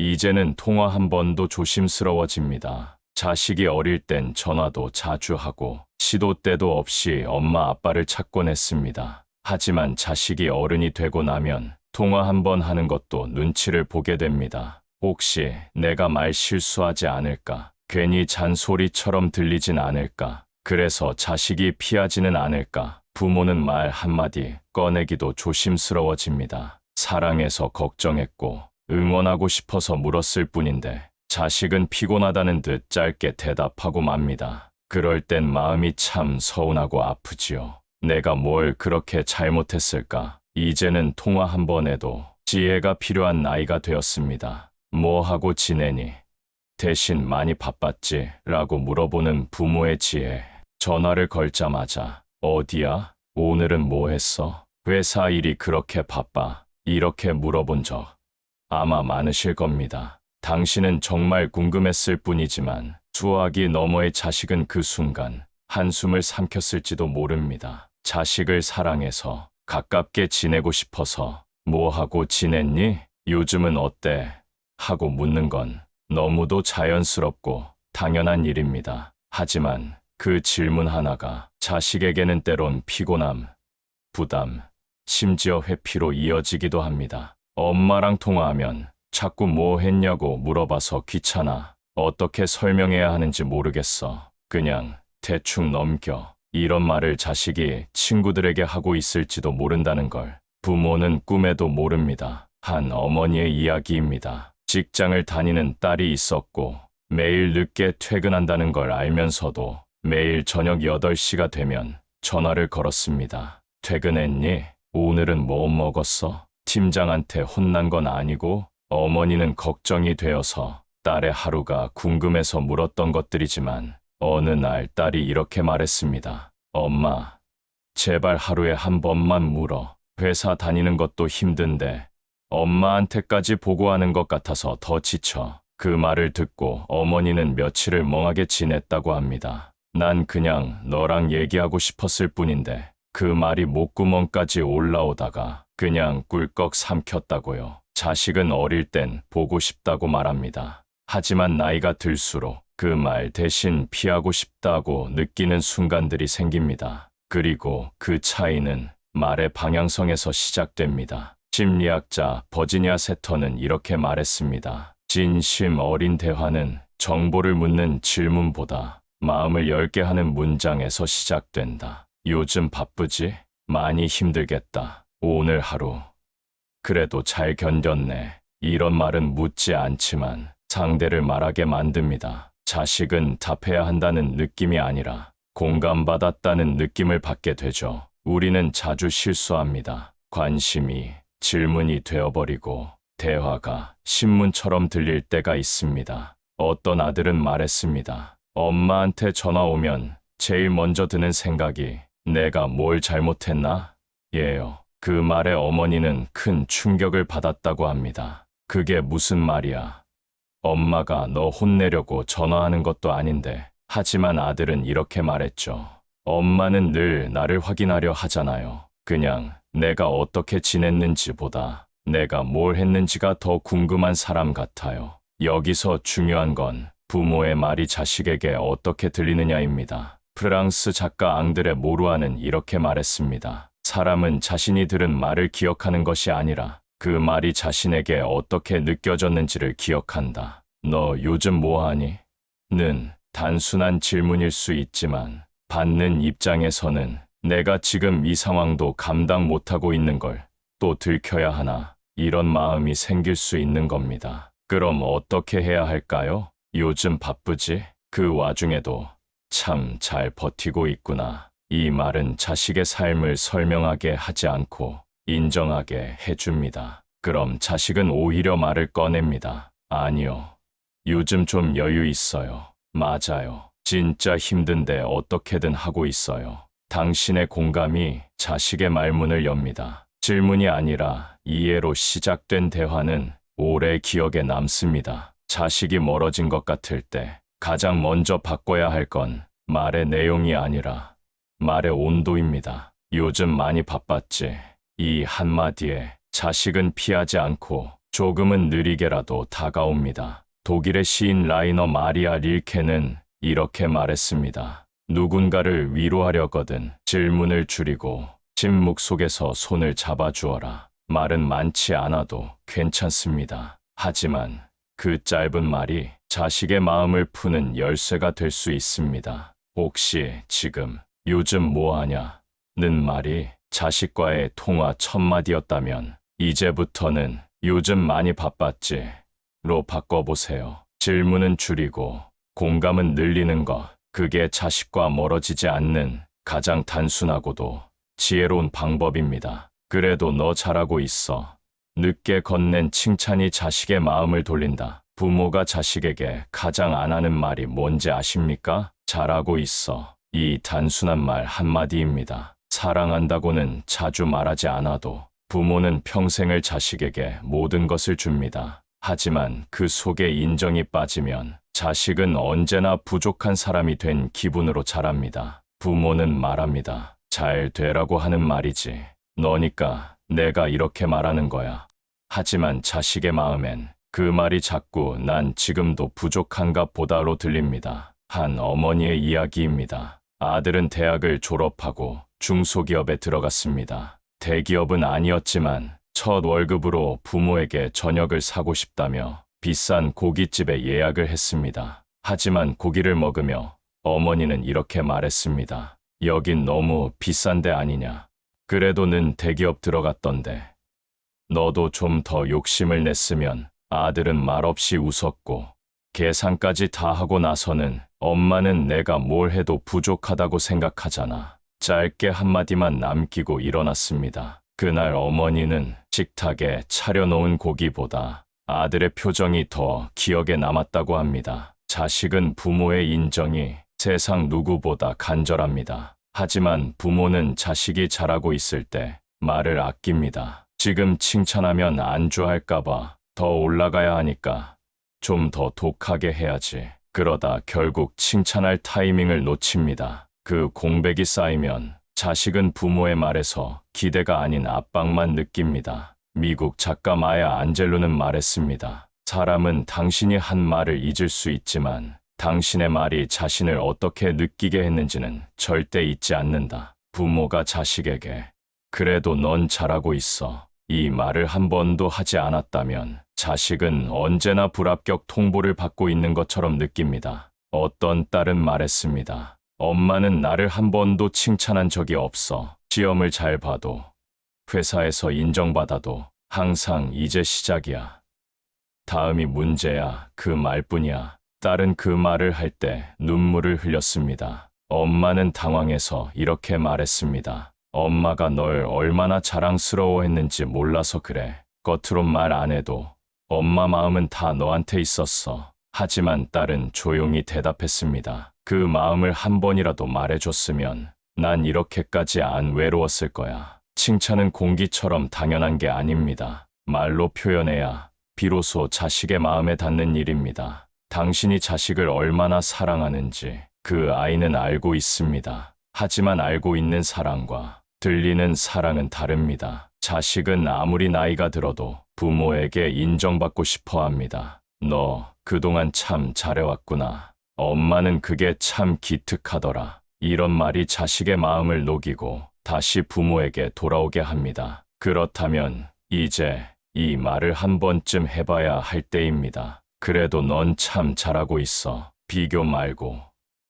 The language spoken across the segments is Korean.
이제는 통화 한 번도 조심스러워집니다. 자식이 어릴 땐 전화도 자주 하고 시도 때도 없이 엄마 아빠를 찾곤 했습니다. 하지만 자식이 어른이 되고 나면 통화 한 번 하는 것도 눈치를 보게 됩니다. 혹시 내가 말 실수하지 않을까? 괜히 잔소리처럼 들리진 않을까? 그래서 자식이 피하지는 않을까? 부모는 말 한마디 꺼내기도 조심스러워집니다. 사랑해서 걱정했고 응원하고 싶어서 물었을 뿐인데 자식은 피곤하다는 듯 짧게 대답하고 맙니다. 그럴 땐 마음이 참 서운하고 아프지요. 내가 뭘 그렇게 잘못했을까? 이제는 통화 한 번에도 지혜가 필요한 나이가 되었습니다. 뭐 하고 지내니? 대신 많이 바빴지? 라고 물어보는 부모의 지혜. 전화를 걸자마자 어디야? 오늘은 뭐 했어? 회사 일이 그렇게 바빠? 이렇게 물어본 적 아마 많으실 겁니다. 당신은 정말 궁금했을 뿐이지만 수화기 너머의 자식은 그 순간 한숨을 삼켰을지도 모릅니다. 자식을 사랑해서 가깝게 지내고 싶어서 뭐 하고 지냈니? 요즘은 어때? 하고 묻는 건 너무도 자연스럽고 당연한 일입니다. 하지만 그 질문 하나가 자식에게는 때론 피곤함, 부담, 심지어 회피로 이어지기도 합니다. 엄마랑 통화하면 자꾸 뭐 했냐고 물어봐서 귀찮아. 어떻게 설명해야 하는지 모르겠어. 그냥 대충 넘겨. 이런 말을 자식이 친구들에게 하고 있을지도 모른다는 걸 부모는 꿈에도 모릅니다. 한 어머니의 이야기입니다. 직장을 다니는 딸이 있었고 매일 늦게 퇴근한다는 걸 알면서도 매일 저녁 8시가 되면 전화를 걸었습니다. 퇴근했니? 오늘은 뭐 먹었어? 팀장한테 혼난 건 아니고 어머니는 걱정이 되어서 딸의 하루가 궁금해서 물었던 것들이지만 어느 날 딸이 이렇게 말했습니다. 엄마, 제발 하루에 한 번만 물어. 회사 다니는 것도 힘든데 엄마한테까지 보고하는 것 같아서 더 지쳐. 그 말을 듣고 어머니는 며칠을 멍하게 지냈다고 합니다. 난 그냥 너랑 얘기하고 싶었을 뿐인데 그 말이 목구멍까지 올라오다가 그냥 꿀꺽 삼켰다고요. 자식은 어릴 땐 보고 싶다고 말합니다. 하지만 나이가 들수록 그 말 대신 피하고 싶다고 느끼는 순간들이 생깁니다. 그리고 그 차이는 말의 방향성에서 시작됩니다. 심리학자 버지니아 세터는 이렇게 말했습니다. 진심 어린 대화는 정보를 묻는 질문보다 마음을 열게 하는 문장에서 시작된다. 요즘 바쁘지? 많이 힘들겠다. 오늘 하루. 그래도 잘 견뎠네. 이런 말은 묻지 않지만 상대를 말하게 만듭니다. 자식은 답해야 한다는 느낌이 아니라 공감받았다는 느낌을 받게 되죠. 우리는 자주 실수합니다. 관심이 질문이 되어버리고 대화가 신문처럼 들릴 때가 있습니다. 어떤 아들은 말했습니다. 엄마한테 전화 오면 제일 먼저 드는 생각이 내가 뭘 잘못했나? 예요. 그 말에 어머니는 큰 충격을 받았다고 합니다. 그게 무슨 말이야? 엄마가 너 혼내려고 전화하는 것도 아닌데. 하지만 아들은 이렇게 말했죠. 엄마는 늘 나를 확인하려 하잖아요. 그냥 내가 어떻게 지냈는지보다 내가 뭘 했는지가 더 궁금한 사람 같아요. 여기서 중요한 건 부모의 말이 자식에게 어떻게 들리느냐입니다. 프랑스 작가 앙드레 모루아는 이렇게 말했습니다. 사람은 자신이 들은 말을 기억하는 것이 아니라 그 말이 자신에게 어떻게 느껴졌는지를 기억한다. 너 요즘 뭐 하니? 는 단순한 질문일 수 있지만 받는 입장에서는 내가 지금 이 상황도 감당 못하고 있는 걸 또 들켜야 하나 이런 마음이 생길 수 있는 겁니다. 그럼 어떻게 해야 할까요? 요즘 바쁘지? 그 와중에도 참 잘 버티고 있구나. 이 말은 자식의 삶을 설명하게 하지 않고 인정하게 해줍니다. 그럼 자식은 오히려 말을 꺼냅니다. 아니요. 요즘 좀 여유 있어요. 맞아요. 진짜 힘든데 어떻게든 하고 있어요. 당신의 공감이 자식의 말문을 엽니다. 질문이 아니라 이해로 시작된 대화는 오래 기억에 남습니다. 자식이 멀어진 것 같을 때 가장 먼저 바꿔야 할 건 말의 내용이 아니라 말의 온도입니다. 요즘 많이 바빴지. 이 한마디에 자식은 피하지 않고 조금은 느리게라도 다가옵니다. 독일의 시인 라이너 마리아 릴케는 이렇게 말했습니다. 누군가를 위로하려거든 질문을 줄이고 침묵 속에서 손을 잡아주어라. 말은 많지 않아도 괜찮습니다. 하지만 그 짧은 말이 자식의 마음을 푸는 열쇠가 될 수 있습니다. 혹시 지금 요즘 뭐하냐? 는 말이 자식과의 통화 첫 마디였다면 이제부터는 요즘 많이 바빴지? 로 바꿔보세요. 질문은 줄이고 공감은 늘리는 것. 그게 자식과 멀어지지 않는 가장 단순하고도 지혜로운 방법입니다. 그래도 너 잘하고 있어. 늦게 건넨 칭찬이 자식의 마음을 돌린다. 부모가 자식에게 가장 안 하는 말이 뭔지 아십니까? 잘하고 있어. 이 단순한 말 한마디입니다. 사랑한다고는 자주 말하지 않아도 부모는 평생을 자식에게 모든 것을 줍니다. 하지만 그 속에 인정이 빠지면 자식은 언제나 부족한 사람이 된 기분으로 자랍니다. 부모는 말합니다. 잘 되라고 하는 말이지. 너니까 내가 이렇게 말하는 거야. 하지만 자식의 마음엔 그 말이 자꾸 난 지금도 부족한가 보다로 들립니다. 한 어머니의 이야기입니다. 아들은 대학을 졸업하고 중소기업에 들어갔습니다. 대기업은 아니었지만 첫 월급으로 부모에게 저녁을 사고 싶다며 비싼 고깃집에 예약을 했습니다. 하지만 고기를 먹으며 어머니는 이렇게 말했습니다. 여긴 너무 비싼 데 아니냐. 그래도 는 대기업 들어갔던데. 너도 좀 더 욕심을 냈으면. 아들은 말없이 웃었고 계산까지 다 하고 나서는 엄마는 내가 뭘 해도 부족하다고 생각하잖아. 짧게 한마디만 남기고 일어났습니다. 그날 어머니는 식탁에 차려놓은 고기보다 아들의 표정이 더 기억에 남았다고 합니다. 자식은 부모의 인정이 세상 누구보다 간절합니다. 하지만 부모는 자식이 잘하고 있을 때 말을 아낍니다. 지금 칭찬하면 안주할까봐 더 올라가야 하니까 좀 더 독하게 해야지. 그러다 결국 칭찬할 타이밍을 놓칩니다. 그 공백이 쌓이면 자식은 부모의 말에서 기대가 아닌 압박만 느낍니다. 미국 작가 마야 안젤루는 말했습니다. 사람은 당신이 한 말을 잊을 수 있지만 당신의 말이 자신을 어떻게 느끼게 했는지는 절대 잊지 않는다. 부모가 자식에게 그래도 넌 잘하고 있어. 이 말을 한 번도 하지 않았다면 자식은 언제나 불합격 통보를 받고 있는 것처럼 느낍니다. 어떤 딸은 말했습니다. 엄마는 나를 한 번도 칭찬한 적이 없어. 시험을 잘 봐도 회사에서 인정받아도 항상 이제 시작이야. 다음이 문제야. 그 말뿐이야. 딸은 그 말을 할 때 눈물을 흘렸습니다. 엄마는 당황해서 이렇게 말했습니다. 엄마가 널 얼마나 자랑스러워했는지 몰라서 그래. 겉으론 말 안 해도 엄마 마음은 다 너한테 있었어. 하지만 딸은 조용히 대답했습니다. 그 마음을 한 번이라도 말해줬으면 난 이렇게까지 안 외로웠을 거야. 칭찬은 공기처럼 당연한 게 아닙니다. 말로 표현해야 비로소 자식의 마음에 닿는 일입니다. 당신이 자식을 얼마나 사랑하는지 그 아이는 알고 있습니다. 하지만 알고 있는 사랑과 들리는 사랑은 다릅니다. 자식은 아무리 나이가 들어도 부모에게 인정받고 싶어 합니다. 너 그동안 참 잘해왔구나. 엄마는 그게 참 기특하더라. 이런 말이 자식의 마음을 녹이고 다시 부모에게 돌아오게 합니다. 그렇다면 이제 이 말을 한 번쯤 해봐야 할 때입니다. 그래도 넌 참 잘하고 있어. 비교 말고,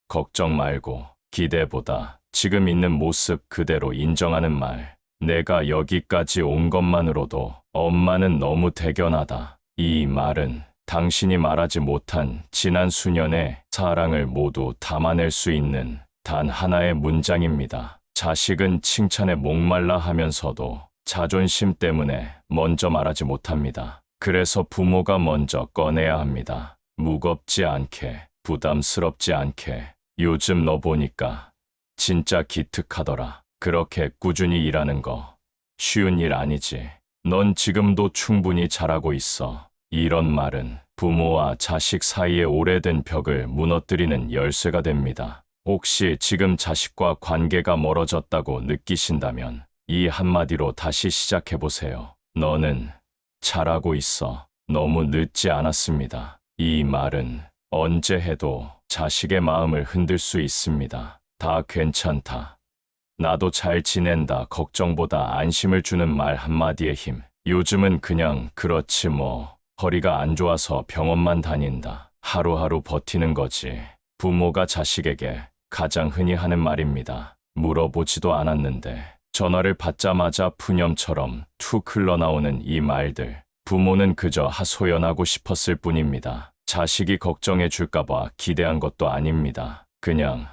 걱정 말고, 기대보다 지금 있는 모습 그대로 인정하는 말. 내가 여기까지 온 것만으로도 엄마는 너무 대견하다. 이 말은 당신이 말하지 못한 지난 수년의 사랑을 모두 담아낼 수 있는 단 하나의 문장입니다. 자식은 칭찬에 목말라 하면서도 자존심 때문에 먼저 말하지 못합니다. 그래서 부모가 먼저 꺼내야 합니다. 무겁지 않게, 부담스럽지 않게. 요즘 너 보니까 진짜 기특하더라. 그렇게 꾸준히 일하는 거 쉬운 일 아니지. 넌 지금도 충분히 잘하고 있어. 이런 말은 부모와 자식 사이의 오래된 벽을 무너뜨리는 열쇠가 됩니다. 혹시 지금 자식과 관계가 멀어졌다고 느끼신다면 이 한마디로 다시 시작해보세요. 너는 잘하고 있어. 너무 늦지 않았습니다. 이 말은 언제 해도 자식의 마음을 흔들 수 있습니다. 다 괜찮다. 나도 잘 지낸다. 걱정보다 안심을 주는 말 한마디의 힘. 요즘은 그냥 그렇지 뭐. 허리가 안 좋아서 병원만 다닌다. 하루하루 버티는 거지. 부모가 자식에게 가장 흔히 하는 말입니다. 물어보지도 않았는데 전화를 받자마자 푸념처럼 툭 흘러나오는 이 말들. 부모는 그저 하소연하고 싶었을 뿐입니다. 자식이 걱정해 줄까봐 기대한 것도 아닙니다. 그냥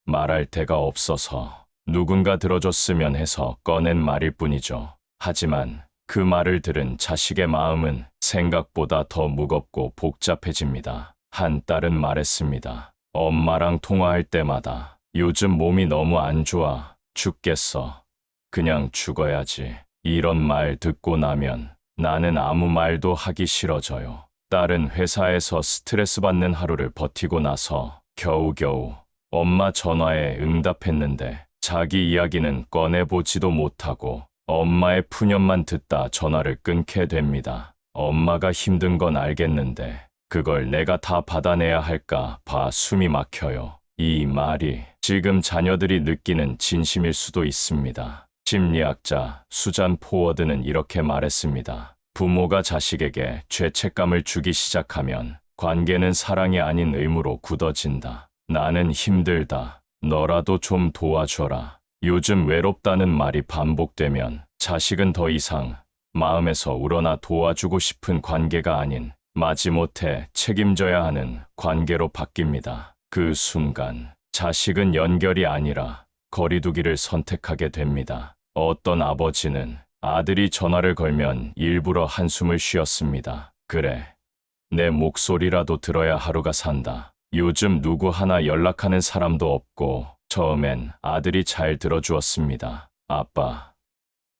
말할 데가 없어서 누군가 들어줬으면 해서 꺼낸 말일 뿐이죠. 하지만 그 말을 들은 자식의 마음은 생각보다 더 무겁고 복잡해집니다. 한 딸은 말했습니다. 엄마랑 통화할 때마다 요즘 몸이 너무 안 좋아. 죽겠어. 그냥 죽어야지. 이런 말 듣고 나면 나는 아무 말도 하기 싫어져요. 딸은 회사에서 스트레스 받는 하루를 버티고 나서 겨우겨우 엄마 전화에 응답했는데 자기 이야기는 꺼내보지도 못하고 엄마의 푸념만 듣다 전화를 끊게 됩니다. 엄마가 힘든 건 알겠는데 그걸 내가 다 받아내야 할까 봐 숨이 막혀요. 이 말이 지금 자녀들이 느끼는 진심일 수도 있습니다. 심리학자 수잔 포워드는 이렇게 말했습니다. 부모가 자식에게 죄책감을 주기 시작하면 관계는 사랑이 아닌 의무로 굳어진다. 나는 힘들다. 너라도 좀 도와줘라. 요즘 외롭다는 말이 반복되면 자식은 더 이상 마음에서 우러나 도와주고 싶은 관계가 아닌 마지못해 책임져야 하는 관계로 바뀝니다. 그 순간 자식은 연결이 아니라 거리두기를 선택하게 됩니다. 어떤 아버지는 아들이 전화를 걸면 일부러 한숨을 쉬었습니다. 그래, 내 목소리라도 들어야 하루가 산다. 요즘 누구 하나 연락하는 사람도 없고 처음엔 아들이 잘 들어주었습니다. 아빠,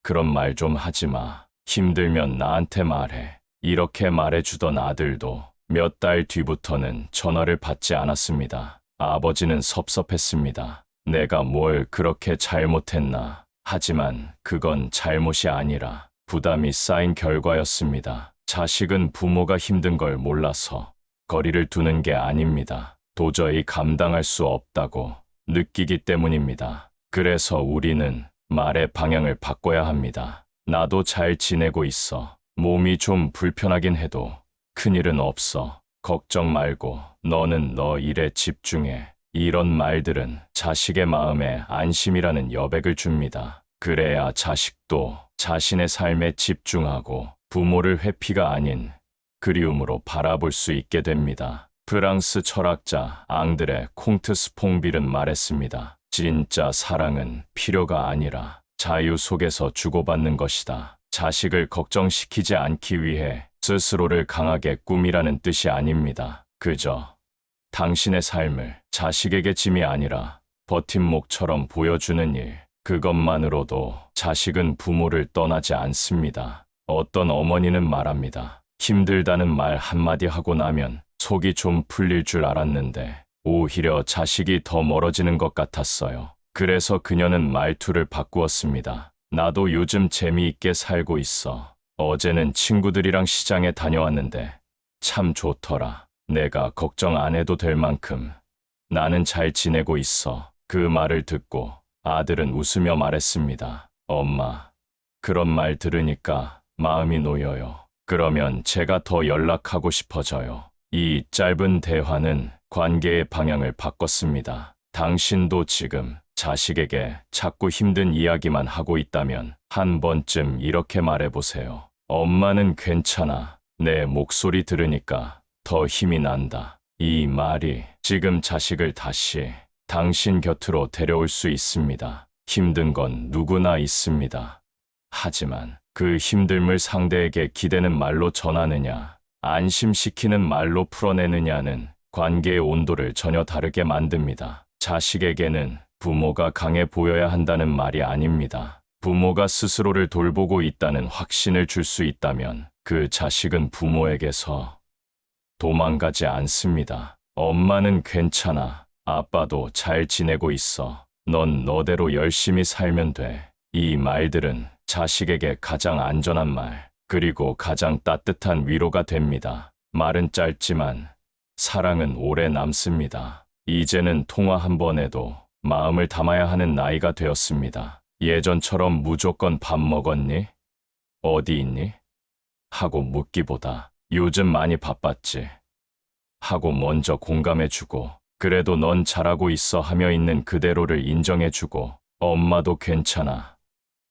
그런 말 좀 하지 마. 힘들면 나한테 말해. 이렇게 말해주던 아들도 몇 달 뒤부터는 전화를 받지 않았습니다. 아버지는 섭섭했습니다. 내가 뭘 그렇게 잘못했나. 하지만 그건 잘못이 아니라 부담이 쌓인 결과였습니다. 자식은 부모가 힘든 걸 몰라서 거리를 두는 게 아닙니다. 도저히 감당할 수 없다고 느끼기 때문입니다. 그래서 우리는 말의 방향을 바꿔야 합니다. 나도 잘 지내고 있어. 몸이 좀 불편하긴 해도 큰일은 없어. 걱정 말고 너는 너 일에 집중해. 이런 말들은 자식의 마음에 안심이라는 여백을 줍니다. 그래야 자식도 자신의 삶에 집중하고 부모를 회피가 아닌 그리움으로 바라볼 수 있게 됩니다. 프랑스 철학자 앙드레 콩트 스퐁빌은 말했습니다. 진짜 사랑은 필요가 아니라 자유 속에서 주고받는 것이다. 자식을 걱정시키지 않기 위해 스스로를 강하게 꾸미라는 뜻이 아닙니다. 그저 당신의 삶을 자식에게 짐이 아니라 버팀목처럼 보여주는 일, 그것만으로도 자식은 부모를 떠나지 않습니다. 어떤 어머니는 말합니다. 힘들다는 말 한마디 하고 나면 속이 좀 풀릴 줄 알았는데 오히려 자식이 더 멀어지는 것 같았어요. 그래서 그녀는 말투를 바꾸었습니다. 나도 요즘 재미있게 살고 있어. 어제는 친구들이랑 시장에 다녀왔는데 참 좋더라. 내가 걱정 안 해도 될 만큼 나는 잘 지내고 있어. 그 말을 듣고 아들은 웃으며 말했습니다. 엄마, 그런 말 들으니까 마음이 놓여요. 그러면 제가 더 연락하고 싶어져요. 이 짧은 대화는 관계의 방향을 바꿨습니다. 당신도 지금 자식에게 자꾸 힘든 이야기만 하고 있다면 한 번쯤 이렇게 말해보세요. 엄마는 괜찮아. 내 목소리 들으니까 더 힘이 난다. 이 말이 지금 자식을 다시 당신 곁으로 데려올 수 있습니다. 힘든 건 누구나 있습니다. 하지만 그 힘듦을 상대에게 기대는 말로 전하느냐, 안심시키는 말로 풀어내느냐는 관계의 온도를 전혀 다르게 만듭니다. 자식에게는 부모가 강해 보여야 한다는 말이 아닙니다. 부모가 스스로를 돌보고 있다는 확신을 줄 수 있다면 그 자식은 부모에게서 도망가지 않습니다. 엄마는 괜찮아. 아빠도 잘 지내고 있어. 넌 너대로 열심히 살면 돼. 이 말들은 자식에게 가장 안전한 말, 그리고 가장 따뜻한 위로가 됩니다. 말은 짧지만 사랑은 오래 남습니다. 이제는 통화 한 번에도 마음을 담아야 하는 나이가 되었습니다. 예전처럼 무조건 밥 먹었니? 어디 있니? 하고 묻기보다 요즘 많이 바빴지? 하고 먼저 공감해주고 그래도 넌 잘하고 있어 하며 있는 그대로를 인정해주고 엄마도 괜찮아.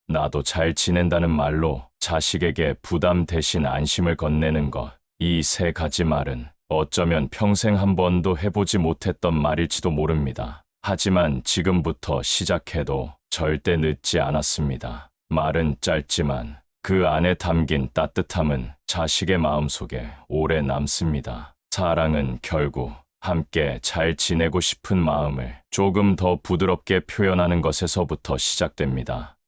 나도 잘 지낸다는 말로 자식에게 부담 대신 안심을 건네는 것. 이 세 가지 말은 어쩌면 평생 한 번도 해보지 못했던 말일지도 모릅니다. 하지만 지금부터 시작해도 절대 늦지 않았습니다. 말은 짧지만 그 안에 담긴 따뜻함은 자식의 마음속에 오래 남습니다. 사랑은 결국 함께 잘 지내고 싶은 마음을 조금 더 부드럽게 표현하는 것에서부터 시작됩니다.